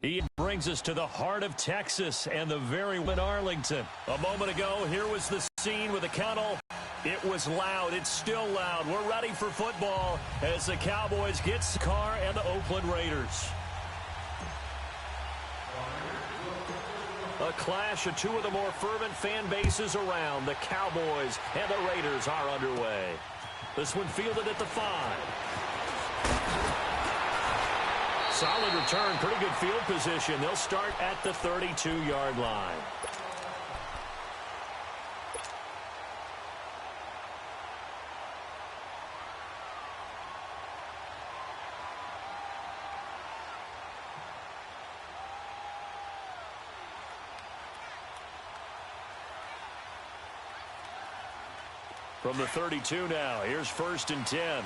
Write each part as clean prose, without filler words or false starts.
He brings us to the heart of Texas and the very in Arlington. A moment ago, here was the scene with the kettle. It was loud. It's still loud. We're ready for football as the Cowboys get Carr and the Oakland Raiders. A clash of two of the more fervent fan bases around. The Cowboys and the Raiders are underway. This one fielded at the 5. Solid return, pretty good field position. They'll start at the 32-yard line. From the 32 now, here's 1st and 10.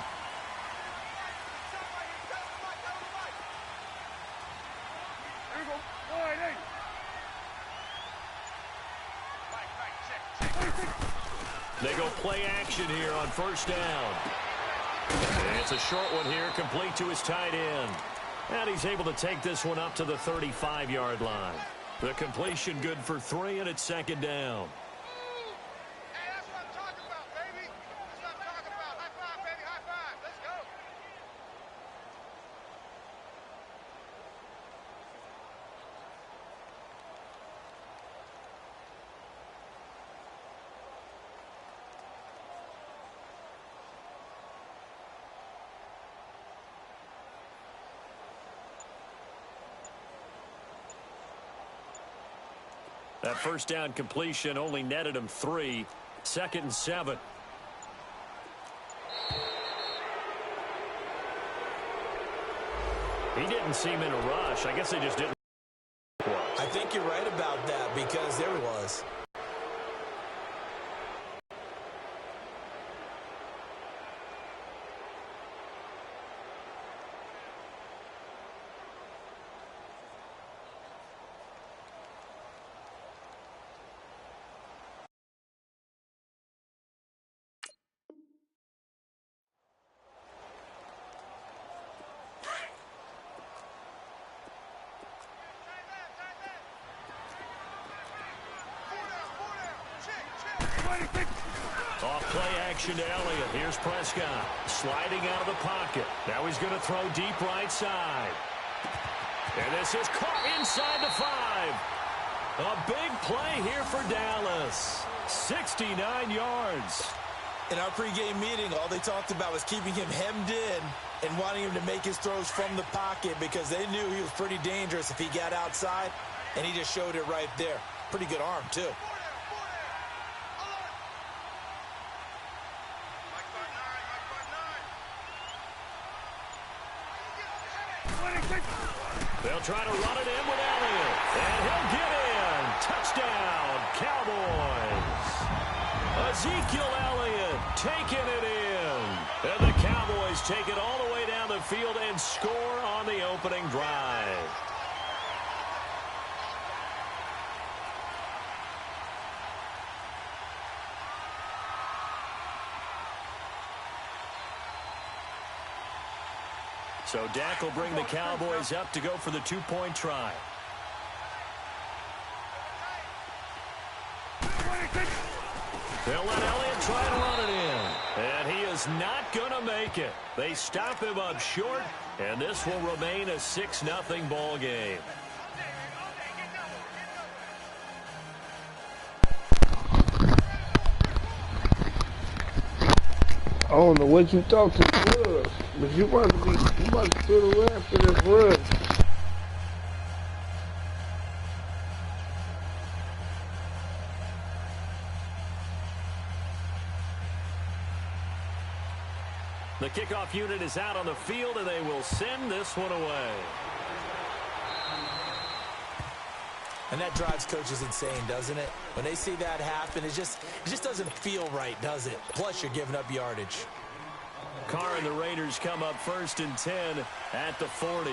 They go play action here on 1st down. And it's a short one here, complete to his tight end. And he's able to take this one up to the 35-yard line. The completion good for 3, and it's 2nd down. That 1st down completion only netted him 3. 2nd and 7. He didn't seem in a rush. I guess they just didn't. I think you're right about that because there it was. Off play action to Elliott. Here's Prescott sliding out of the pocket. Now he's going to throw deep right side. And this is caught inside the 5. A big play here for Dallas. 69 yards. In our pregame meeting, all they talked about was keeping him hemmed in and wanting him to make his throws from the pocket because they knew he was pretty dangerous if he got outside, and he just showed it right there. Pretty good arm, too. They'll try to run it in with Elliott, and he'll get in. Touchdown, Cowboys. Ezekiel Elliott taking it in. And the Cowboys take it all the way down the field and score on the opening drive. So Dak will bring the Cowboys up to go for the 2-point try. They'll let Elliott try to run it in. And he is not going to make it. They stop him up short, and this will remain a 6-0 ball game. I don't know what you thought this was, but you about to sit around for this run. The kickoff unit is out on the field, and they will send this one away. And that drives coaches insane, doesn't it? When they see that happen, it just doesn't feel right, does it? Plus, you're giving up yardage. Carr and the Raiders come up 1st and 10 at the 40.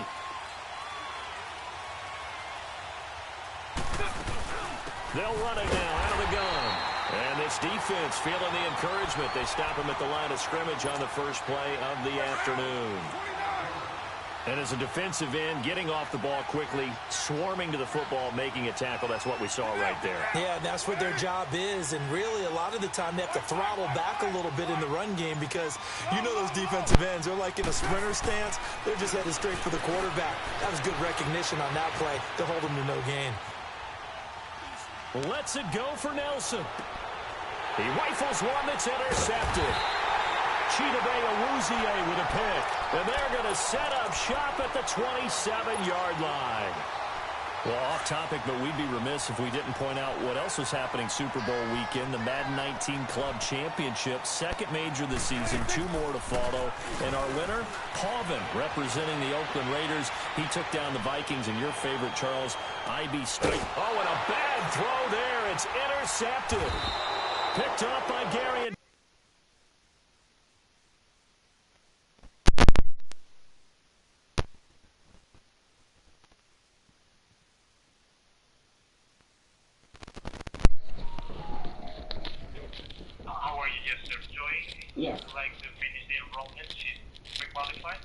They'll run it now out of the gun. And this defense feeling the encouragement. They stop him at the line of scrimmage on the first play of the afternoon. And as a defensive end, getting off the ball quickly, swarming to the football, making a tackle, that's what we saw right there. Yeah, and that's what their job is. And really, a lot of the time, they have to throttle back a little bit in the run game because you know those defensive ends, they're like in a sprinter stance. They're just headed straight for the quarterback. That was good recognition on that play to hold them to no gain. Lets it go for Nelson. He rifles one that's intercepted. Chidobe Awuzie with a pick. And they're going to set up shop at the 27-yard line. Well, off topic, but we'd be remiss if we didn't point out what else was happening Super Bowl weekend. The Madden 19 Club Championship, second major this season, 2 more to follow. And our winner, Pauvin, representing the Oakland Raiders. He took down the Vikings, and your favorite, Charles, I.B. Straight. Oh, and a bad throw there. It's intercepted. Picked up by Gary. Yes. Like to finish the enrollment, she's pre-qualified.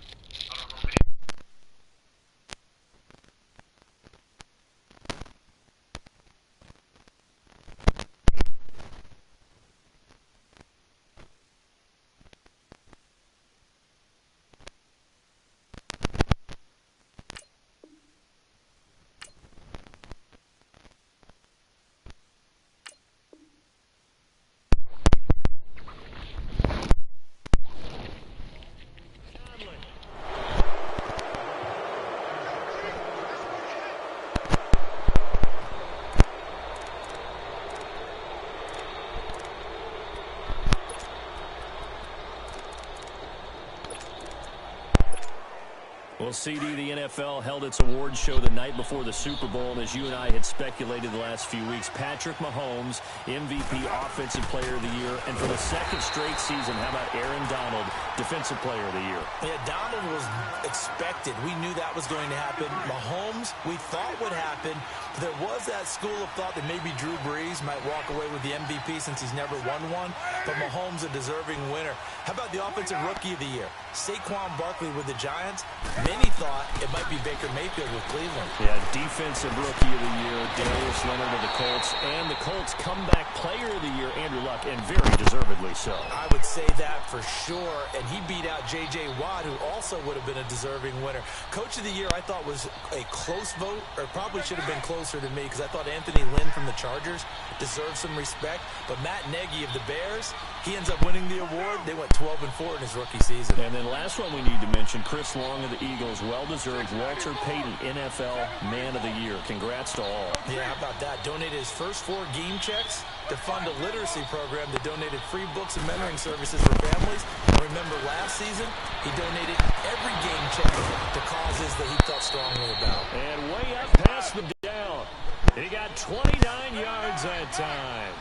Well, CD, the NFL held its awards show the night before the Super Bowl, and as you and I had speculated the last few weeks, Patrick Mahomes, MVP Offensive Player of the Year, and for the second straight season, how about Aaron Donald, Defensive Player of the Year? Yeah, Donald was expected. We knew that was going to happen. Mahomes, we thought would happen. There was that school of thought that maybe Drew Brees might walk away with the MVP since he's never won one, but Mahomes a deserving winner. How about the Offensive Rookie of the Year? Saquon Barkley with the Giants. Many thought it might be Baker Mayfield with Cleveland. Yeah, Defensive Rookie of the Year, Darius Leonard of the Colts, and the Colts Comeback Player of the Year, Andrew Luck, and very deservedly so. I would say that for sure, and he beat out J.J. Watt, who also would have been a deserving winner. Coach of the Year, I thought was a close vote, or probably should have been closer to me, because I thought Anthony Lynn from the Chargers deserved some respect, but Matt Nagy of the Bears, he ends up winning the award. They went 12-4 in his rookie season. And then last one we need to mention, Chris Long of the Eagles, well-deserved Walter Payton, NFL Man of the Year. Congrats to all. Yeah, how about that? Donated his first 4 game checks to fund a literacy program that donated free books and mentoring services for families. And remember, last season, he donated every game check to causes that he felt strongly about. And way up past the down. He got 29 yards that time.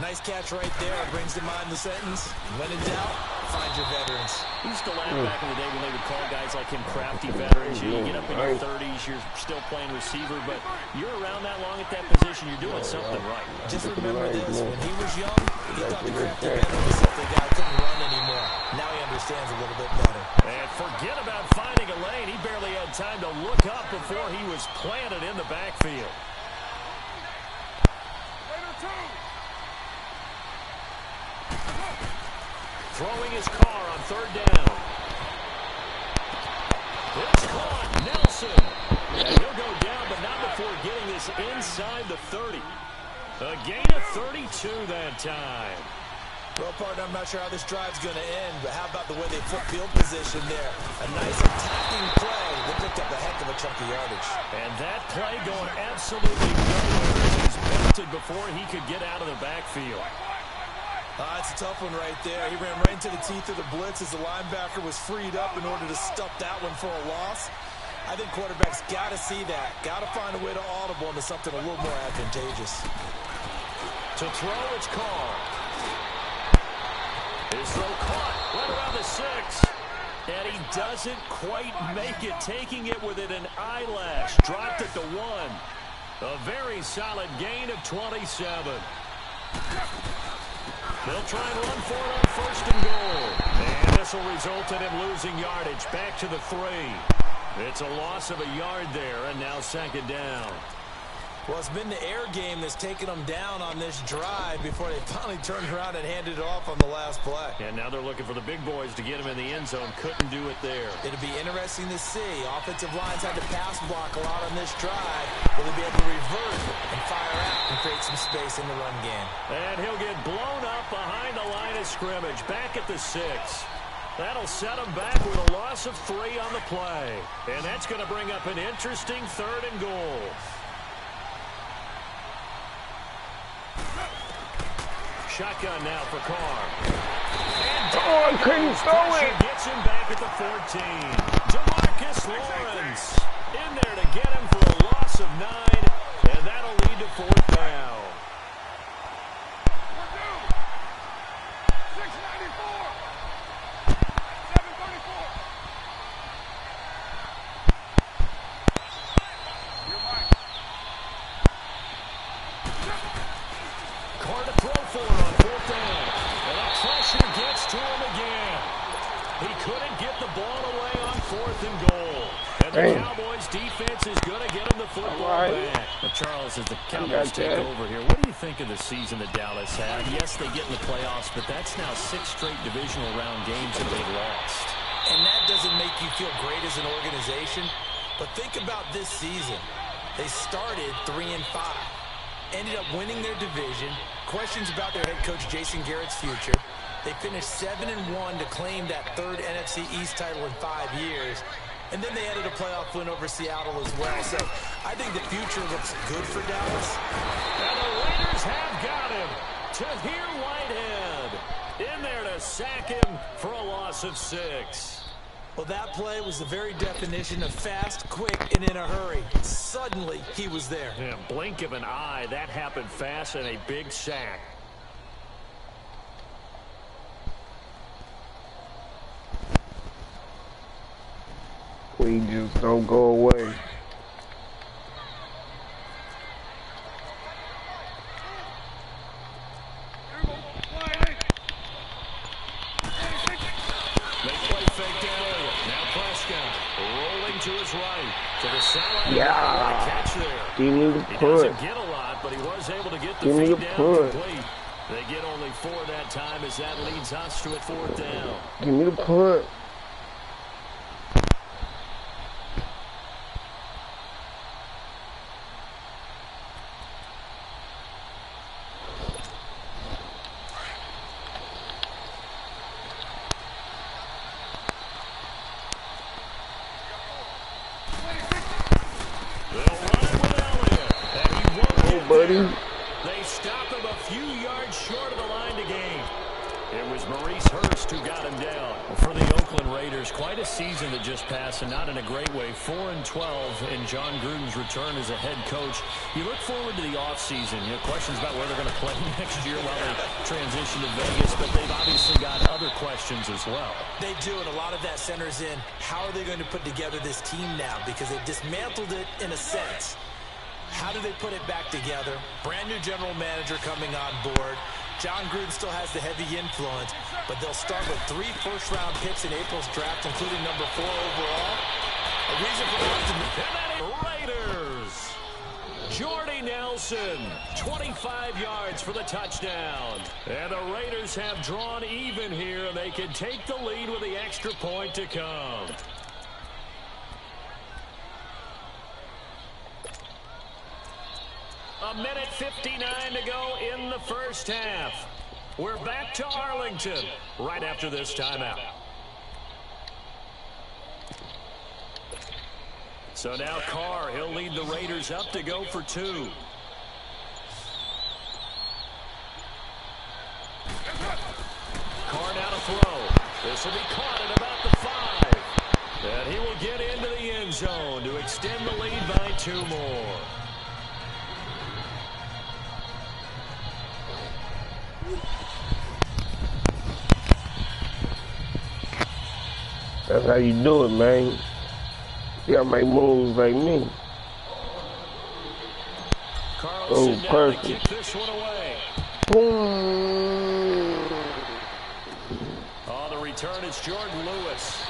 Nice catch right there. It brings to mind the sentence, when in doubt, find your veterans. We used to laugh back in the day when they would call guys like him crafty veterans. You get up in your 30s, you're still playing receiver, but you're around that long at that position, you're doing something right. Just remember this, when he was young, he thought the crafty veteran was something guy couldn't run anymore. Now he understands a little bit better. And forget about finding a lane. He barely had time to look up before he was planted in the backfield. Throwing his car on 3rd down. It's caught. Nelson. And he'll go down, but not before getting this inside the 30. A gain of 32 that time. Well, partner, I'm not sure how this drive's going to end, but how about the way they flip field position there? A nice attacking play that picked up a heck of a chunk of yardage. And that play going absolutely nowhere as he's belted before he could get out of the backfield. It's a tough one right there. He ran right into the teeth of the blitz as the linebacker was freed up in order to stuff that one for a loss. I think quarterbacks got to see that. Got to find a way to audible into something a little more advantageous. To throw, it's called. His throw caught right around the 6. And he doesn't quite make it, taking it within an eyelash. Dropped it to 1. A very solid gain of 27. They'll try and run for it on 1st and goal. And this will result in him losing yardage back to the 3. It's a loss of a yard there, and now 2nd down. Well, it's been the air game that's taken them down on this drive before they finally turned around and handed it off on the last play. And now they're looking for the big boys to get him in the end zone. Couldn't do it there. It'll be interesting to see. Offensive lines had to pass block a lot on this drive. Will they be able to revert and fire out and create some space in the run game? And he'll get blown up behind the line of scrimmage, back at the 6. That'll set him back with a loss of 3 on the play. And that's going to bring up an interesting 3rd and goal. Shotgun now for Carr. Oh, I couldn't throw it. Gets him back at the 14. DeMarcus Lawrence in there to get him for a loss of 9, and that'll lead to 4th down. 694. 734. Carr to throw for it on 4th down. And that pressure gets to him again. He couldn't get the ball away on 4th and goal. And the Cowboys defense is going to get him the football back. Now, Charles, as the Cowboys take over here, what do you think of the season that Dallas had? Yes, they get in the playoffs, but that's now 6 straight divisional round games that they've lost. And that doesn't make you feel great as an organization. But think about this season. They started 3-5. Ended up winning their division. Questions about their head coach Jason Garrett's future. They finished 7-1 to claim that 3rd NFC East title in 5 years. And then they added a playoff win over Seattle as well. So I think the future looks good for Dallas. And the Raiders have got him. Tahir Whitehead in there to sack him for a loss of 6. Well, that play was the very definition of fast, quick, and in a hurry. Suddenly, he was there. Yeah, blink of an eye. That happened fast and a big sack. We just don't go away. To his right, to the sideline. Yeah. Catch there. Give me the He punt. doesn't get a lot, but he was able to get the Give me feed the down punt. complete. They get only 4 that time as that leads us to a 4th down. Give me the punt. Buddy. They stop him a few yards short of the line to gain. It was Maurice Hurst who got him down. For the Oakland Raiders, quite a season that just passed, and not in a great way. 4-12 in John Gruden's return as a head coach. You look forward to the offseason. You know, questions about where they're going to play next year while they transition to Vegas, but they've obviously got other questions as well. They do, and a lot of that centers in how are they going to put together this team now, because they've dismantled it in a sense. How do they put it back together? Brand new general manager coming on board. John Gruden still has the heavy influence, but they'll start with 3 first-round picks in April's draft, including number 4 overall. A reason for optimism. Raiders. Jordy Nelson, 25 yards for the touchdown. And the Raiders have drawn even here, and they can take the lead with the extra point to come. A minute 59 to go in the first half. We're back to Arlington right after this timeout. So now Carr, he'll lead the Raiders up to go for 2. Carr now to throw. This will be caught at about the 5. And he will get into the end zone to extend the lead by 2 more. That's how you do it, man. You gotta make moves like me. Carlson perfect. kick this one away. Boom. is Jordan Lewis.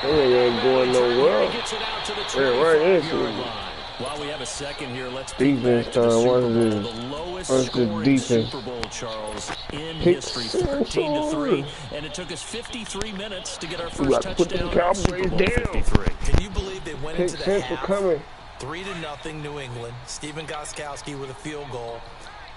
They ain't going nowhere. He gets it out to the Right into 25-yard it. line. While we have a second here, let's Defense time. What is the this? lowest What's the scoring defense? Super Bowl, Charles, in Pick history, six 13-3, on. and it took us 53 minutes to get our We first got to put them touchdown in Super Cowboys Bowl down. 53. Can you believe they went Pick into the Central half? coming. 3-0 New England. Stephen Gostkowski with a field goal.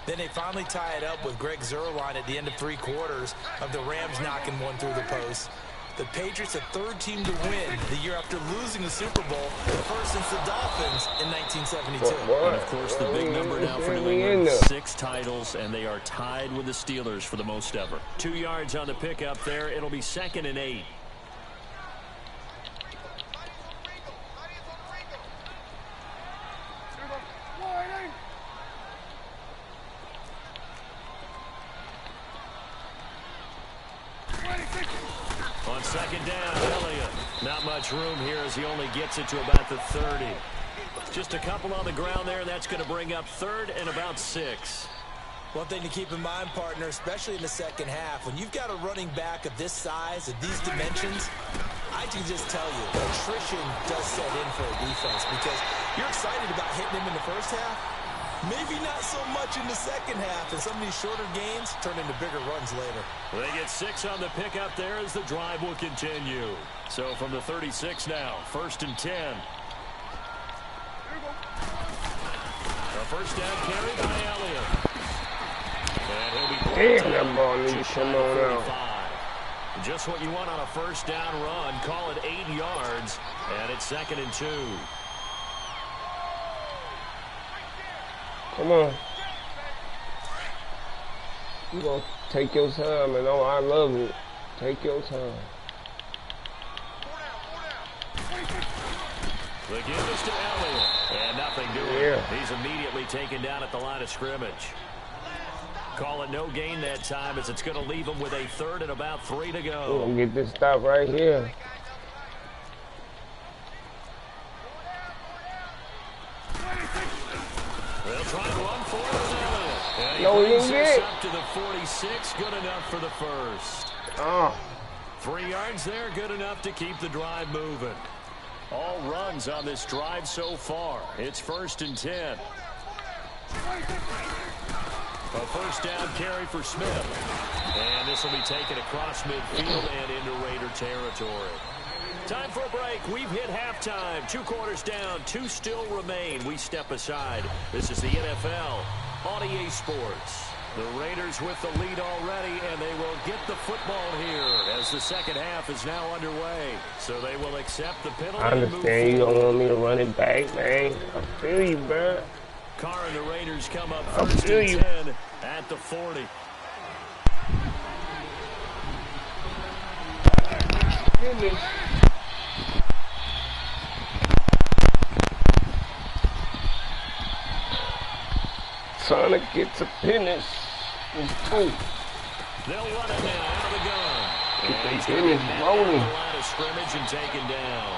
Then they finally tie it up with Greg Zuerlein at the end of 3 quarters of the Rams knocking one through the post. The Patriots, a third team to win the year after losing the Super Bowl, the first since the Dolphins in 1972. And, of course, the big number now for New England, 6 titles, and they are tied with the Steelers for the most ever. 2 yards on the pickup there. It'll be 2nd and 8. On 2nd down, Elliott. Not much room here as he only gets it to about the 30. Just a couple on the ground there, and that's going to bring up 3rd and about 6. One thing to keep in mind, partner, especially in the second half, when you've got a running back of this size, of these dimensions, I can just tell you, attrition does set in for a defense because you're excited about hitting him in the first half. Maybe not so much in the second half, and some of these shorter gains turn into bigger runs later. They get 6 on the pickup there as the drive will continue. So from the 36 now, 1st and 10. A first down carry by Elliott. And he'll be Damn, that ball needs to come on out. Just what you want on a first down run. Call it 8 yards, and it's 2nd and 2. Come on. You gonna take your time, and oh, I love it. Take your time. The give is to Elliott, and nothing doing. Yeah. He's immediately taken down at the line of scrimmage. Call it no gain that time as it's going to leave him with a 3rd and about 3 to go. We're gonna get this stop right here. They'll try to run for it with Elliott. And he No, he brings didn't this get it. up to the 46. Good enough for the first. Oh. 3 yards there, good enough to keep the drive moving. All runs on this drive so far. It's 1st and 10. A first down carry for Smith. And this will be taken across midfield and into Raider territory. Time for a break. We've hit halftime. 2 quarters down. 2 still remain. We step aside. This is the NFL on EA Sports. The Raiders with the lead already, and they will get the football here as the second half is now underway. So they will accept the penalty. I understand you don't want me to run it back, man. I feel you, bro. Carr and the Raiders come up I 1st feel and you. 10 at the 40. Goodness. Sonic gets a finish. It's 2. They'll run it now out of the gun. Get And the he's going to finish get rolling. the line of scrimmage and taken down.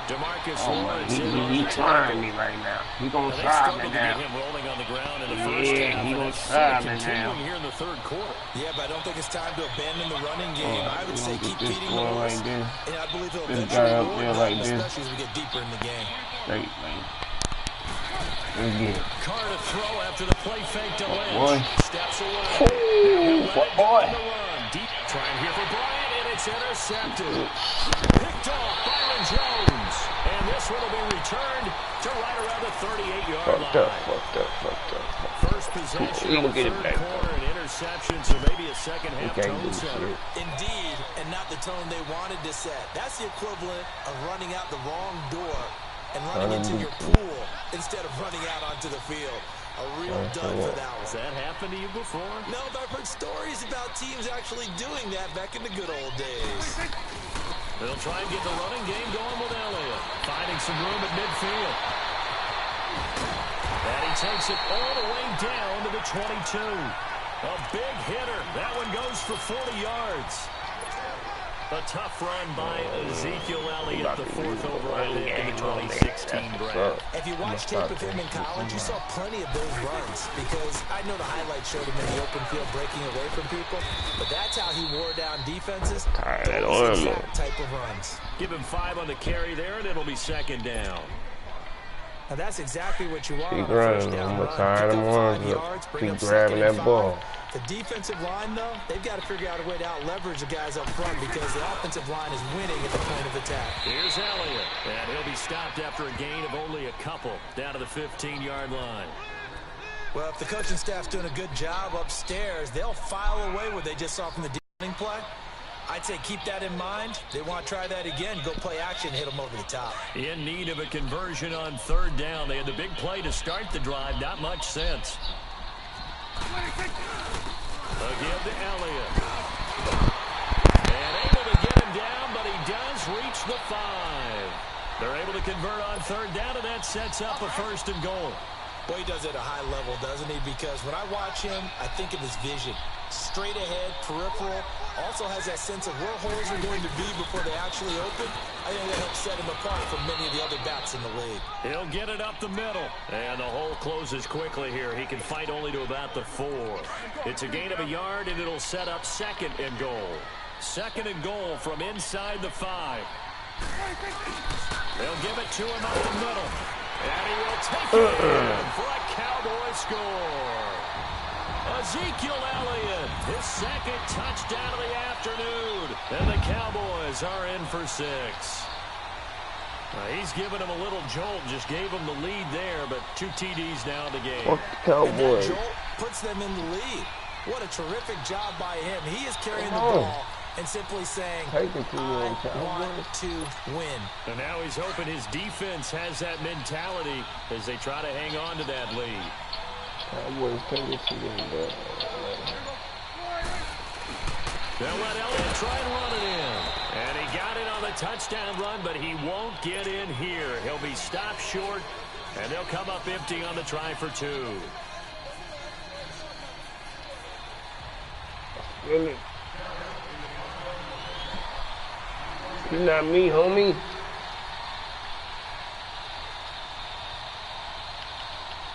DeMarcus Oh, man, Lawrence in on he the trying tackle. me right now. He gonna Now, they try struggled me to get now. him rolling on the ground in the first Yeah, half. he and gonna that's try me continuing now. here in the 3rd quarter. Yeah, but I don't think it's time to abandon the running game. I would say We're keep gonna get this feeding the going horse, like this. and I believe he'll This eventually guy up reward there them, like this. especially as we get deeper in the game. Straight, man. Let's get it. Carr to throw after the play fake to Lynch. Boy. Steps away. Ooh, He'll let it go boy. on the run. Deep trying here for Bryant, and it's intercepted. Picked off Byron Jones. And this one will be returned to right around the 38-yard Fucked line. up, fucked up, fucked up. First possession He in gonna the get it 3rd back. quarter, an interception, so maybe a second He half can't tone do setter. shit. Indeed, and not the tone they wanted to set. That's the equivalent of running out the wrong door and running into your pool instead of running out onto the field. A real dud for that Has one. that happened to you before? No, but I've heard stories about teams actually doing that back in the good old days. They'll try and get the running game going with Elliott. Finding some room at midfield. And he takes it all the way down to the 22. A big hitter. That one goes for 40 yards. A tough run by Ezekiel Elliott, the 4th overall pick in the 2016 draft. If you watch tape of him in college, you saw plenty of those runs because I know the highlights showed him in the open field breaking away from people, but that's how he wore down defenses. Those exact type of runs. Give him 5 on the carry there, and it'll be 2nd down. Now that's exactly what you want. Keep running. I'm tired of yards. Keep grabbing that ball. The defensive line, though, they've got to figure out a way to out-leverage the guys up front because the offensive line is winning at the point of attack. Here's Elliott, and he'll be stopped after a gain of only a couple down to the 15-yard line. Well, if the coaching staff's doing a good job upstairs, they'll file away what they just saw from the running play. I'd say keep that in mind. They want to try that again. Go play action, hit them over the top. In need of a conversion on 3rd down. They had the big play to start the drive. Not much sense. Again to Elliott. And able to get him down, but he does reach the 5. They're able to convert on 3rd down, and that sets up a 1st and goal. Boy, he does it at a high level, doesn't he? Because when I watch him, I think of his vision. Straight ahead, peripheral. Also has that sense of where holes are going to be before they actually open. I think that helps set him apart from many of the other backs in the league. He'll get it up the middle. And the hole closes quickly here. He can fight only to about the 4. It's a gain of a yard, and it'll set up 2nd and goal. 2nd and goal from inside the 5. They'll give it to him up the middle. And he will take it in for a Cowboy score. Ezekiel Elliott, his 2nd touchdown of the afternoon. And the Cowboys are in for 6. He's given him a little jolt, just gave him the lead there, but 2 TDs now in the game. Fuck the Cowboys. And that jolt puts them in the lead. What a terrific job by him. He is carrying the ball and simply saying, I want to win. And now he's hoping his defense has that mentality as they try to hang on to that lead. Cowboys take it to them, but they'll let Elliott try and run it in. And he got it on the touchdown run, but he won't get in here. He'll be stopped short, and they'll come up empty on the try for 2. really, you not me, homie.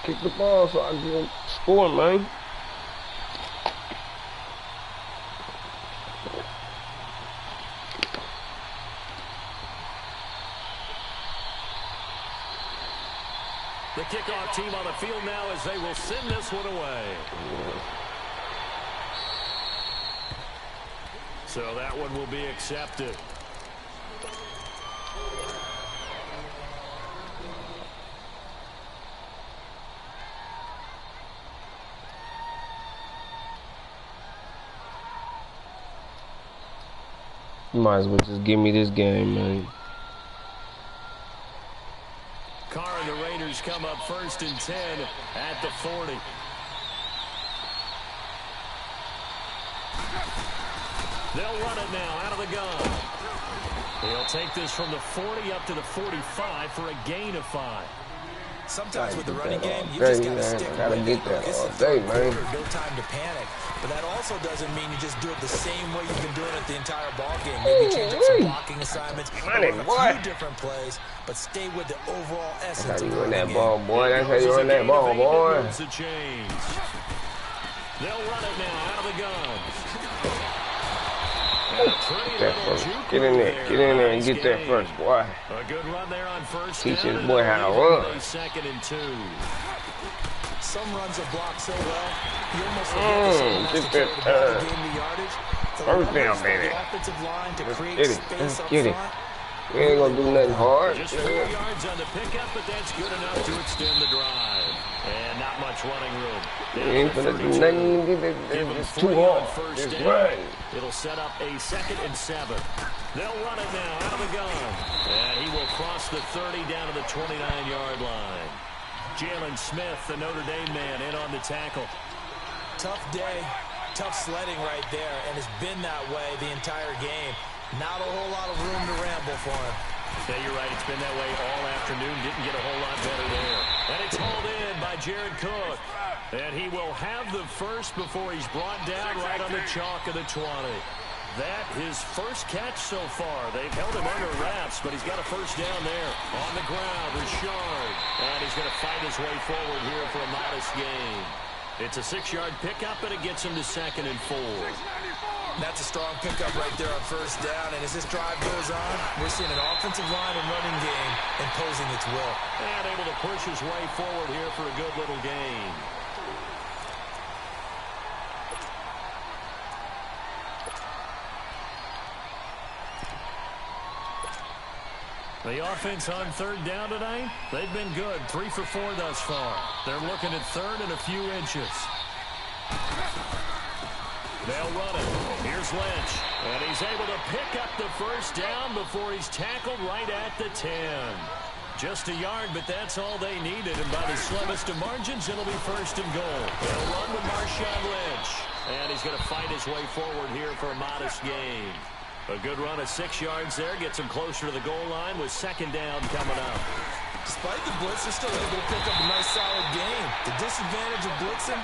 Kick the ball so I can score, man. The kickoff team on the field now as they will send this one away. So that one will be accepted. You might as well just give me this game, man. Carr and the Raiders come up 1st and 10 at the 40. They'll run it now out of the gun. He'll take this from the 40 up to the 45 for a gain of 5. Sometimes with the running game, you just got to stick with it. Get that This all is day, man. no time to panic. But that also doesn't mean you just do it the same way you've been doing it the entire ball game. Maybe change up some blocking assignments, Money, run a boy. few different plays, but stay with the overall That's essence how of you the run that running ball, game. boy. That's how you run that ball, boy. They'll run it now out of the gun. Get in there and get that first, boy. A good run there on 1st. Teach this boy how to run. 2nd and 2. Some runs are blocked so well, you almost forget get that gain the yardage. first down, baby. The offensive line to create Get it. space up Get it. front. We ain't gonna do nothing hard. Just 4 yards on the pickup, but that's good enough to extend the drive. And not much running room. We ain't gonna do nothing. It's too hard. Just run. It'll set up a 2nd and 7. They'll run it now out of the gun. And he will cross the 30 down to the 29-yard line. Jalen Smith, the Notre Dame man, in on the tackle. Tough day, tough sledding right there, and it's been that way the entire game. Not a whole lot of room to ramble for him. Yeah, you're right. It's been that way all afternoon. Didn't get a whole lot better there. And it's hauled in by Jared Cook. And he will have the first before he's brought down right on the chalk of the 20. that his first catch so far. They've held him under wraps, but he's got a first down there. On the ground, Richard. And he's going to fight his way forward here for a modest gain. It's a 6-yard pickup, and it gets him to 2nd and 4. That's a strong pickup right there on first down. And as this drive goes on, we're seeing an offensive line and running game imposing its will. And able to push his way forward here for a good little gain. The offense on 3rd down tonight, they've been good. 3 for 4 thus far. They're looking at 3rd and a few inches. They'll run it. Here's Lynch. And he's able to pick up the first down before he's tackled right at the 10. Just a yard, but that's all they needed. And by the slimmest of margins, it'll be 1st and goal. They'll run with Marshawn Lynch. And he's going to fight his way forward here for a modest gain. A good run of 6 yards there. Gets him closer to the goal line with 2nd down coming up. Despite the blitz, they're still able to pick up a nice solid gain. The disadvantage of blitzing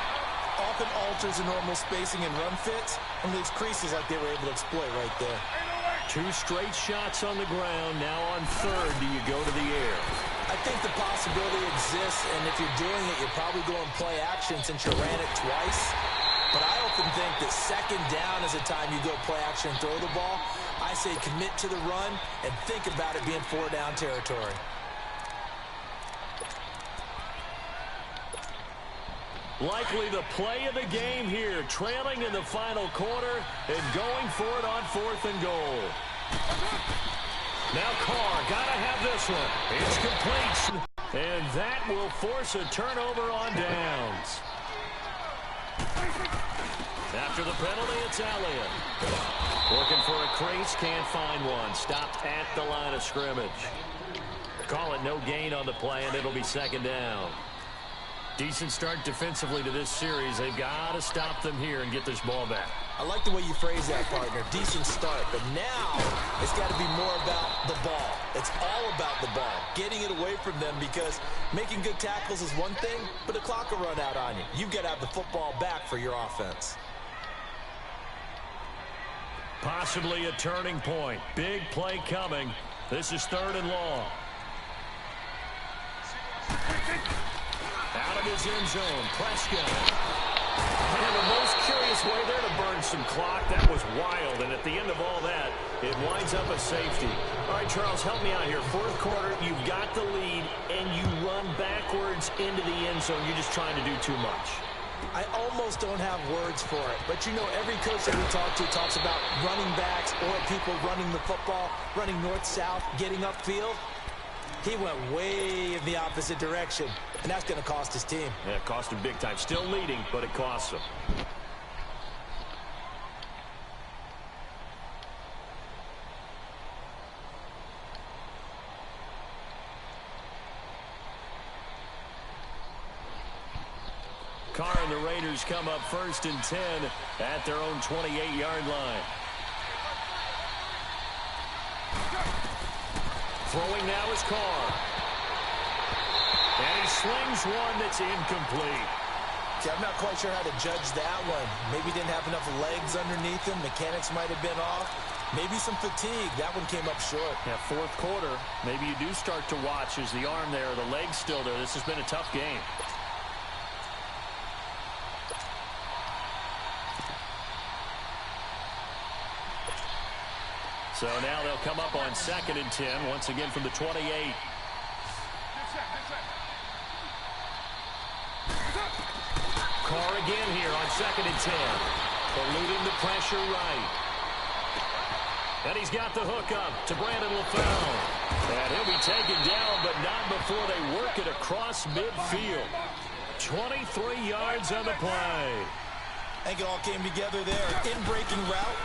often alters the normal spacing and run fits and leaves creases like they were able to exploit right there. 2 straight shots on the ground. Now on 3rd, do you go to the air? I think the possibility exists, and if you're doing it, you're probably going play action since you ran it twice. But I often think that 2nd down is the time you go play action and throw the ball. I say commit to the run and think about it being 4-down territory. Likely the play of the game here, trailing in the final quarter and going for it on 4th and goal. Now Carr, gotta have this one. It's complete. And that will force a turnover on downs. After the penalty, it's Elliott. Looking for a crease, can't find one. Stopped at the line of scrimmage. Call it no gain on the play, and it'll be 2nd down. Decent start defensively to this series. They've got to stop them here and get this ball back. I like the way you phrase that, partner. Decent start. But now it's got to be more about the ball. It's all about the ball. Getting it away from them, because making good tackles is one thing, but the clock will run out on you. You've got to have the football back for your offense. Possibly a turning point. Big play coming. This is 3rd and long. Out of his end zone, Prescott. And the most curious way there to burn some clock. That was wild, and at the end of all that, it winds up a safety. All right, Charles, help me out here. 4th quarter, you've got the lead, and you run backwards into the end zone. You're just trying to do too much. I almost don't have words for it, but you know, every coach that we talk to talks about running backs or people running the football, running north-south, getting upfield. He went way in the opposite direction, and that's going to cost his team. Yeah, it cost him big time. Still leading, but it costs him. Carr and the Raiders come up 1st and 10 at their own 28-yard line. Throwing now is Carr. And he slings one that's incomplete. See, I'm not quite sure how to judge that one. Maybe he didn't have enough legs underneath him. Mechanics might have been off. Maybe some fatigue. That one came up short. Yeah, 4th quarter. Maybe you do start to watch as the arm there, the leg's still there. This has been a tough game. So now they'll come up on 2nd and 10, once again from the 28. Carr again here on 2nd and 10. Eluding the pressure right. And he's got the hook up to Brandon LaFell. And he'll be taken down, but not before they work it across midfield. 23 yards on the play. I think it all came together there. In-breaking route.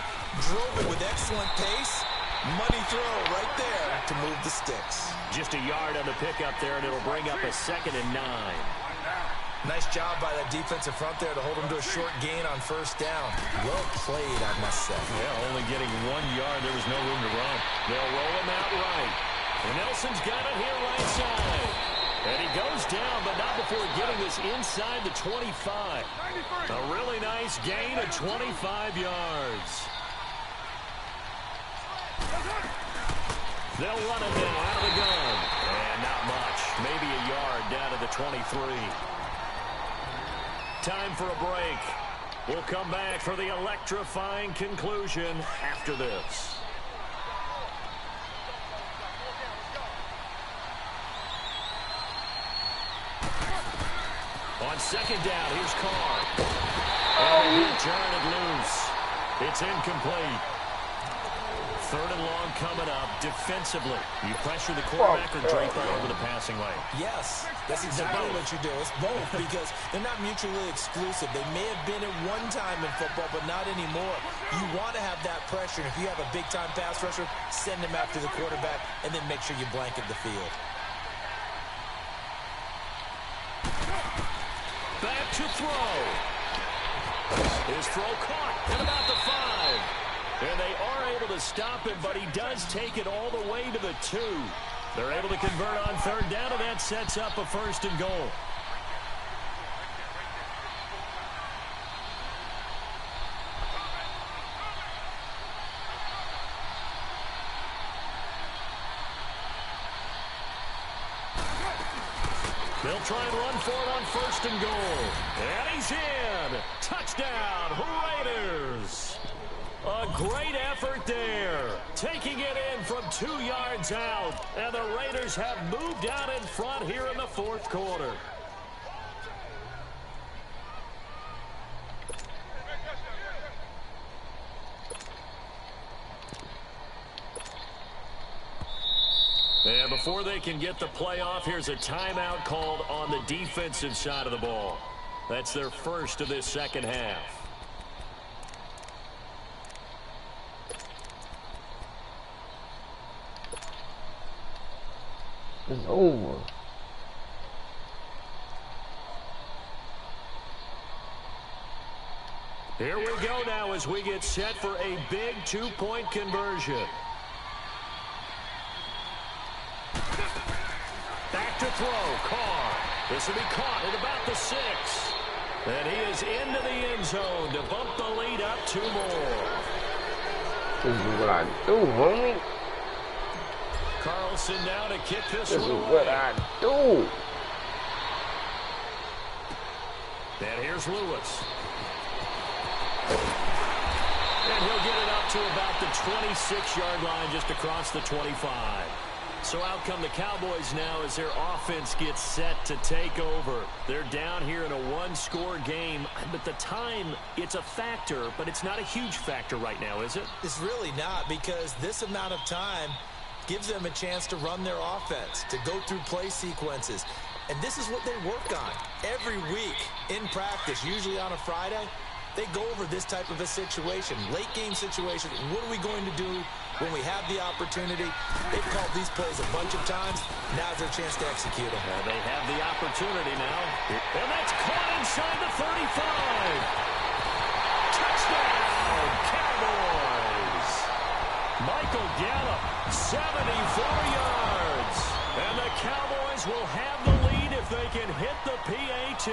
Drove it with excellent pace. Money throw right there to move the sticks. Just a yard on the pickup there, and it'll bring up a 2nd and 9. Nice job by that defensive front there to hold him to a short gain on 1st down. Well played, I must say. Yeah, only getting 1 yard. There was no room to run. They'll roll him out right. And Nelson's got it here right side. And he goes down, but not before getting this inside the 25. A really nice gain of 25 yards. They'll run it now out of the gun. And not much. Maybe a yard down to the 23. Time for a break. We'll come back for the electrifying conclusion after this. On second down, here's Carr. Oh, he'll turn it loose. It's incomplete. Third and long coming up defensively. You pressure the quarterback or drape all over the passing lane? Yes, that's exactly what you do. It's both because they're not mutually exclusive. They may have been at one time in football, but not anymore. You want to have that pressure. And if you have a big-time pass rusher, send him after the quarterback and then make sure you blanket the field. Back to throw. His throw caught at about the 5. And they are able to stop him, but he does take it all the way to the 2. They're able to convert on third down, and that sets up a 1st and goal. They'll try and run for it on 1st and goal. And he's in. Touchdown, Raiders. A great effort there. Taking it in from 2 yards out. And the Raiders have moved out in front here in the 4th quarter. And before they can get the play off, here's a timeout called on the defensive side of the ball. That's their first of this second half. It's over. Here we go now as we get set for a big 2-point conversion. Back to throw, Carr. This will be caught at about the 6. And he is into the end zone to bump the lead up 2 more. This is what I do, homie. Carlson now to kick this This one is away. what I do. And here's Lewis. And he'll get it up to about the 26-yard line, just across the 25. So out come the Cowboys now as their offense gets set to take over. They're down here in a 1-score game, but the time, it's a factor, but it's not a huge factor right now, is it? It's really not, because this amount of time gives them a chance to run their offense, to go through play sequences. And this is what they work on every week in practice, usually on a Friday. They go over this type of a situation, late game situation. What are we going to do when we have the opportunity? They've called these plays a bunch of times. Now's their chance to execute them. Well, they have the opportunity now. And that's caught inside the 35. Touchdown, Cowboys. Michael Gallup, 74 yards. And the Cowboys will have the lead if they can hit the PAT.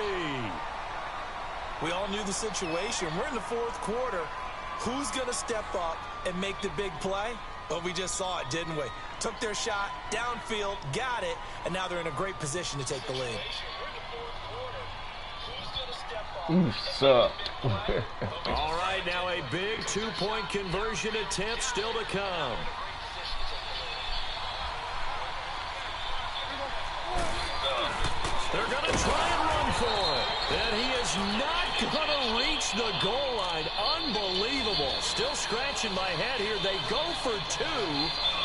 We all knew the situation. We're in the 4th quarter. Who's going to step up and make the big play? Well, we just saw it, didn't we? Took their shot, downfield, got it, and now they're in a great position to take the lead. You suck. All right, now a big 2-point conversion attempt still to come. They're going to try and run for it. And he is not going to reach the goal line. Unbelievable. Still scratching my head here. They go for 2,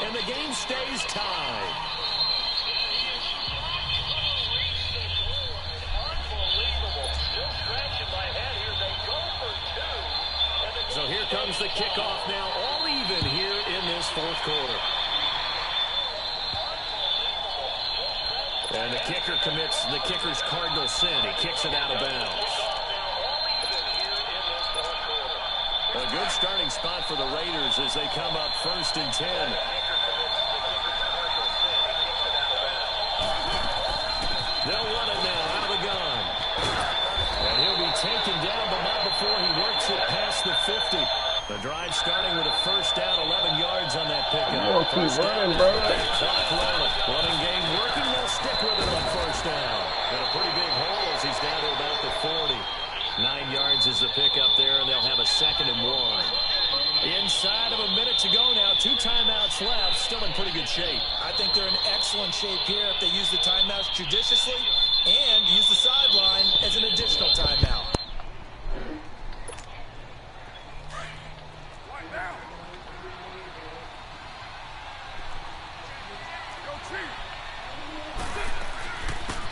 and the game stays tied. So here comes the kickoff now, all even here in this 4th quarter. And the kicker commits the kicker's cardinal sin. He kicks it out of bounds. A good starting spot for the Raiders as they come up 1st and 10. They'll run it now out of the gun. And he'll be taken down, but not before he works it past the 50. The drive starting with a first down, 11 yards on that pickup. Oh, keep running, bro. That clock rolling. Running game working. They'll stick with it on first down. And a pretty big hole as he's down to about the 40. 9 yards is the pickup there, and they'll have a 2nd and 1. Inside of a minute to go now. 2 timeouts left. Still in pretty good shape. I think they're in excellent shape here if they use the timeouts judiciously and use the sideline as an additional timeout.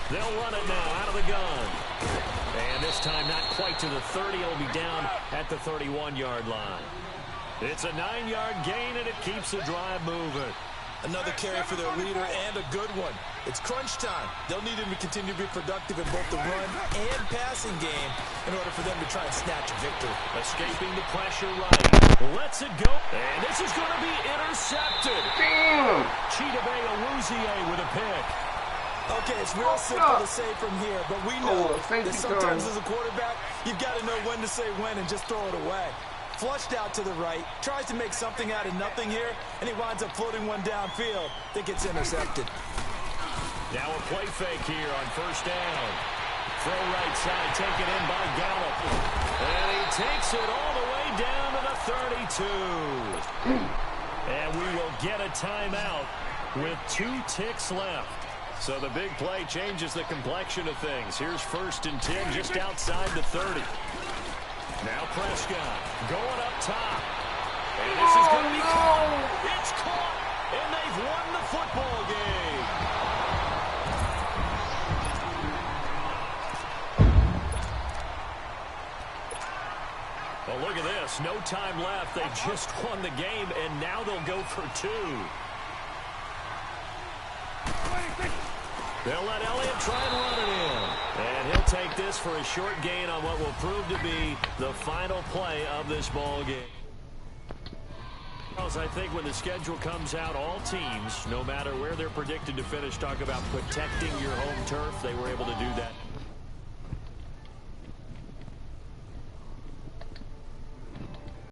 They'll run it now out of the gun. And this time not quite to the 30. It'll be down at the 31-yard line. It's a 9-yard gain, and it keeps the drive moving. Another carry for their leader, and a good one. It's crunch time. They'll need him to continue to be productive in both the run and passing game in order for them to try and snatch a victory. Escaping the pressure right. Lets it go. And this is going to be intercepted. Damn! Chidobe Awuzie with a pick. Okay, it's real simple to say from here, but we know that sometimes you, as a quarterback, you've got to know when to say when and just throw it away. Flushed out to the right, tries to make something out of nothing here, and he winds up floating one downfield that gets intercepted. Now a play fake here on first down. Throw right side, taken in by Gallup. And he takes it all the way down to the 32. And we will get a timeout with 2 ticks left. So the big play changes the complexion of things. Here's 1st and 10 just outside the 30. Now Prescott going up top. And this is going to be caught. It's caught. And they've won the football game. Well, look at this. No time left. They just won the game, and now they'll go for 2. They'll let Elliott try and run it in. And he'll take this for a short gain on what will prove to be the final play of this ball game. I think when the schedule comes out, all teams, no matter where they're predicted to finish, talk about protecting your home turf. They were able to do that.